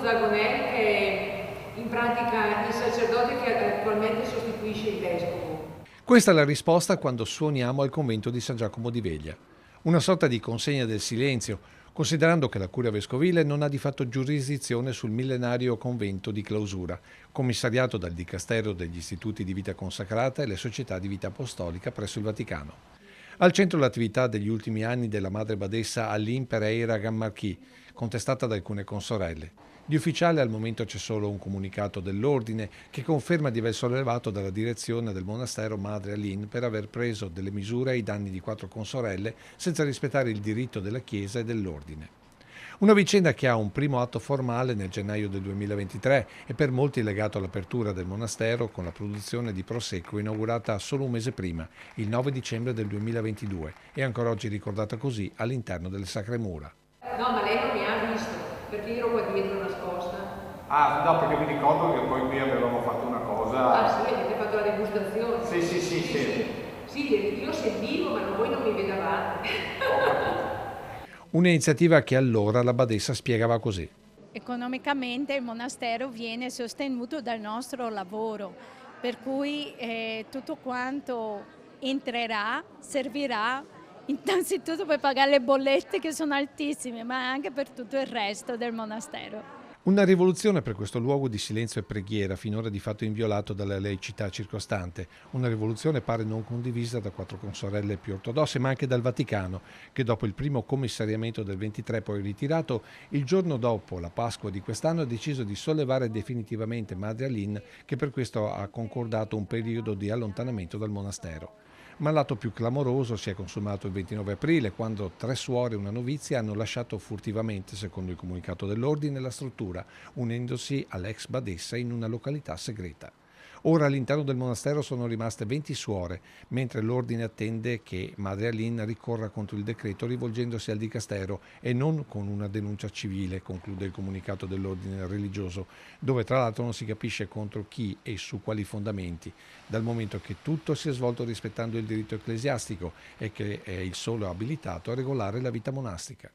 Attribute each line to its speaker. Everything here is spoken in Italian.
Speaker 1: Montagonè, che è in pratica il sacerdote che attualmente sostituisce il vescovo.
Speaker 2: Questa è la risposta quando suoniamo al convento di San Giacomo di Veglia. Una sorta di consegna del silenzio, considerando che la curia vescovile non ha di fatto giurisdizione sul millenario convento di clausura, commissariato dal Dicastero degli Istituti di Vita Consacrata e le Società di Vita Apostolica presso il Vaticano. Al centro l'attività degli ultimi anni della madre badessa Aline Pereira Gammarchi, contestata da alcune consorelle. Di ufficiale al momento c'è solo un comunicato dell'ordine che conferma di aver sollevato dalla direzione del monastero Madre Aline per aver preso delle misure ai danni di 4 consorelle senza rispettare il diritto della Chiesa e dell'ordine. Una vicenda che ha un primo atto formale nel gennaio del 2023 e per molti legato all'apertura del monastero con la produzione di Prosecco inaugurata solo un mese prima, il 9 dicembre del 2022, e ancora oggi ricordata così all'interno delle Sacre Mura.
Speaker 1: No, ma lei non mi ha visto, perché io ero qua dietro nascosta.
Speaker 3: Ah, no, perché mi ricordo che poi qui avevamo fatto una cosa.
Speaker 1: Ah sì, avete fatto la degustazione.
Speaker 3: Sì.
Speaker 1: Sì, io sentivo, ma voi non mi vedevate.
Speaker 2: Un'iniziativa che allora la badessa spiegava così.
Speaker 4: Economicamente il monastero viene sostenuto dal nostro lavoro, per cui tutto quanto entrerà servirà innanzitutto per pagare le bollette che sono altissime, ma anche per tutto il resto del monastero.
Speaker 2: Una rivoluzione per questo luogo di silenzio e preghiera, finora di fatto inviolato dalla laicità circostante. Una rivoluzione pare non condivisa da 4 consorelle più ortodosse, ma anche dal Vaticano, che dopo il primo commissariamento del 23 poi ritirato, il giorno dopo la Pasqua di quest'anno ha deciso di sollevare definitivamente Madre Aline, che per questo ha concordato un periodo di allontanamento dal monastero. Ma l'atto più clamoroso si è consumato il 29 aprile, quando 3 suore e una novizia hanno lasciato furtivamente, secondo il comunicato dell'ordine, la struttura, unendosi all'ex badessa in una località segreta. Ora all'interno del monastero sono rimaste 20 suore, mentre l'ordine attende che Madre Aline ricorra contro il decreto rivolgendosi al dicastero e non con una denuncia civile, conclude il comunicato dell'ordine religioso, dove tra l'altro non si capisce contro chi e su quali fondamenti, dal momento che tutto si è svolto rispettando il diritto ecclesiastico e che è il solo abilitato a regolare la vita monastica.